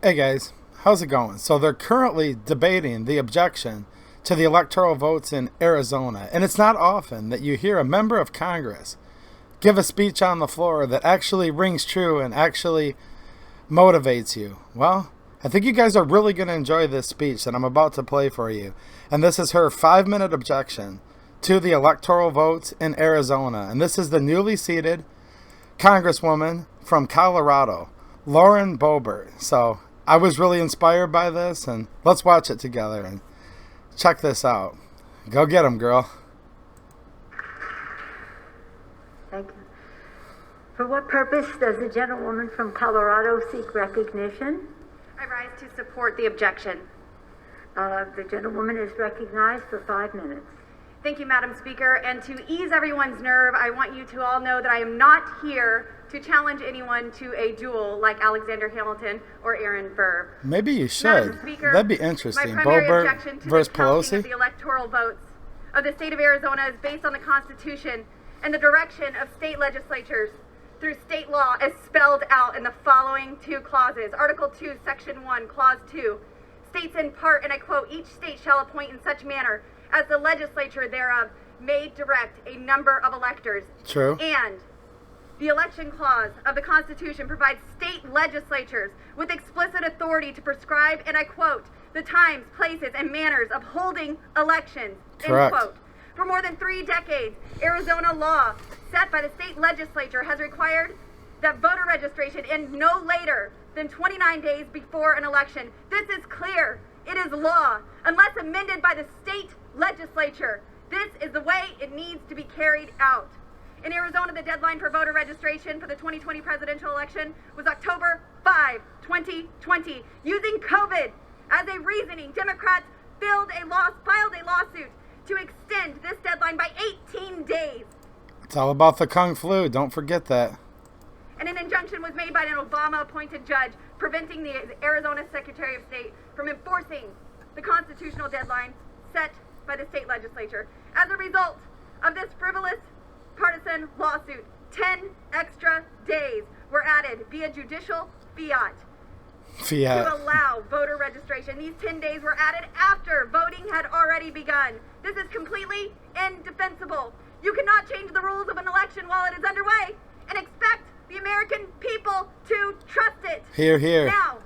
Hey guys, how's it going? So they're currently debating the objection to the electoral votes in Arizona. And it's not often that you hear a member of Congress give a speech on the floor that actually rings true and actually motivates you. Well, I think you guys are really going to enjoy this speech that I'm about to play for you. And this is her 5-minute objection to the electoral votes in Arizona. And this is the newly seated Congresswoman from Colorado, Lauren Boebert. So I was really inspired by this, and let's watch it together and check this out. Go get 'em, girl. Thank you. For what purpose does the gentlewoman from Colorado seek recognition? I rise to support the objection. The gentlewoman is recognized for 5 minutes. Thank you, Madam Speaker. And to ease everyone's nerve, I want you to all know that I am not here to challenge anyone to a duel like Alexander Hamilton or Aaron Burr. Maybe you Madam should. Speaker, That'd be interesting. my primary Boebert objection to versus the counting Pelosi. of the electoral votes of the state of Arizona is based on the Constitution and the direction of state legislatures through state law as spelled out in the following 2 clauses. Article 2, Section 1, Clause 2 states in part, and I quote, "Each state shall appoint in such manner as the legislature thereof may direct a number of electors." True. And the election clause of the Constitution provides state legislatures with explicit authority to prescribe, and I quote, "the times, places, and manners of holding elections." Correct. End quote. For more than 3 decades, Arizona law set by the state legislature has required that voter registration end no later than 29 days before an election. This is clear. It is law, unless amended by the state legislature. This is the way it needs to be carried out. In Arizona, the deadline for voter registration for the 2020 presidential election was October 5, 2020. Using COVID as a reasoning, Democrats filed a lawsuit to extend this deadline by 18 days. It's all about the Kung Flu. Don't forget that. And an injunction was made by an Obama-appointed judge preventing the Arizona Secretary of State from enforcing the constitutional deadline set by the state legislature. As a result of this frivolous partisan lawsuit, 10 extra days were added via judicial fiat to allow voter registration. These 10 days were added after voting had already begun. This is completely indefensible. You cannot change the rules of an election while it is underway and expect the American people to trust it. Hear, hear. Now,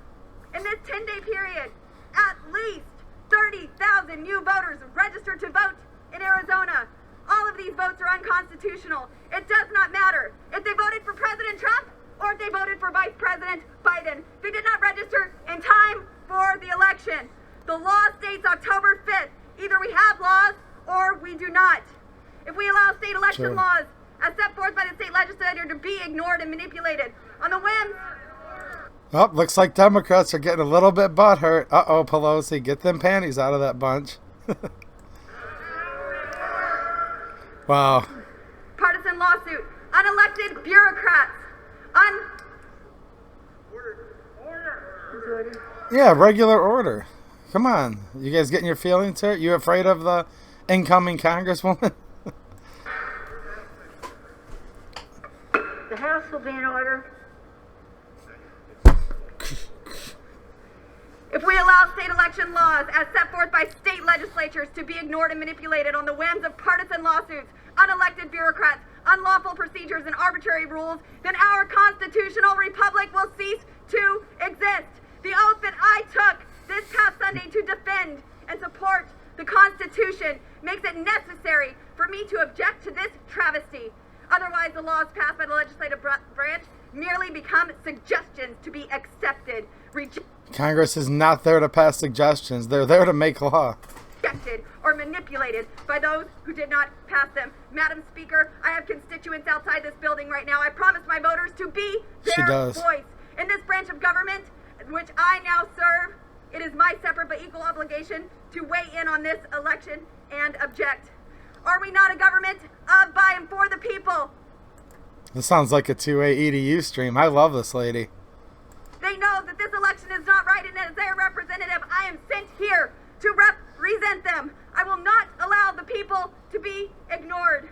in this 10-day period, at least 30,000 new voters registered to vote in Arizona. All of these votes are unconstitutional. It does not matter if they voted for President Trump or if they voted for Vice President Biden. They did not register in time for the election. The law states October 5th. Either we have laws or we do not. If we allow state election laws as set forth by the state legislature to be ignored and manipulated on the whims. Oh, looks like Democrats are getting a little bit butthurt. Uh-oh, Pelosi, get them panties out of that bunch. Wow. Partisan lawsuit, unelected bureaucrats, Yeah, regular order. Come on. You guys getting your feelings hurt? You afraid of the incoming Congresswoman? The House will be in order. If we allow state election laws as set forth by state legislatures to be ignored and manipulated on the whims of partisan lawsuits, unelected bureaucrats, unlawful procedures, and arbitrary rules, then our constitutional republic will cease to exist. The oath that I took this past Sunday to defend and support the Constitution makes it necessary for me to object to this travesty. Otherwise, the laws passed by the legislative branch merely become suggestions to be accepted, Congress is not there to pass suggestions. They're there to make law. rejected, or manipulated by those who did not pass them. Madam Speaker, I have constituents outside this building right now. I promised my voters to be their voice. In this branch of government, which I now serve, it is my separate but equal obligation to weigh in on this election and object. Are we not a government of, by, and for the people? This sounds like a 2A EDU stream. I love this lady. They know that this election is not right, and as their representative, I am sent here to represent them. I will not allow the people to be ignored.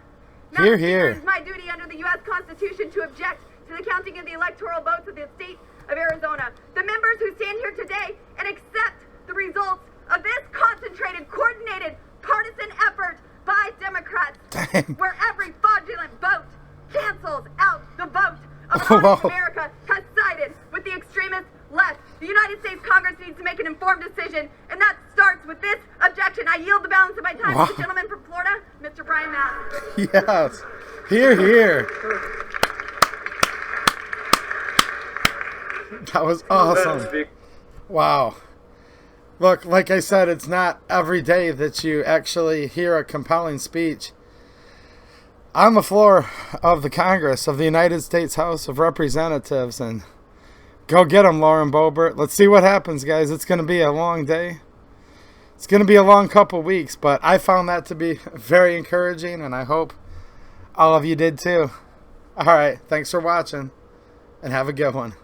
Hear, hear. It is my duty under the U.S. Constitution to object to the counting of the electoral votes of the state of Arizona. The members who stand here today time. Where every fraudulent vote cancels out the vote of Whoa. honest America has sided with the extremist left. The United States Congress needs to make an informed decision, and that starts with this objection. I yield the balance of my time to the gentleman from Florida, Mr. Brian Matt. Yes. Hear, hear. That was awesome. Wow. Look, like I said, it's not every day that you actually hear a compelling speech on the floor of the Congress of the United States House of Representatives. And go get them, Lauren Boebert. Let's see what happens, guys. It's going to be a long day. It's going to be a long couple weeks, but I found that to be very encouraging, and I hope all of you did too. All right. Thanks for watching, and have a good one.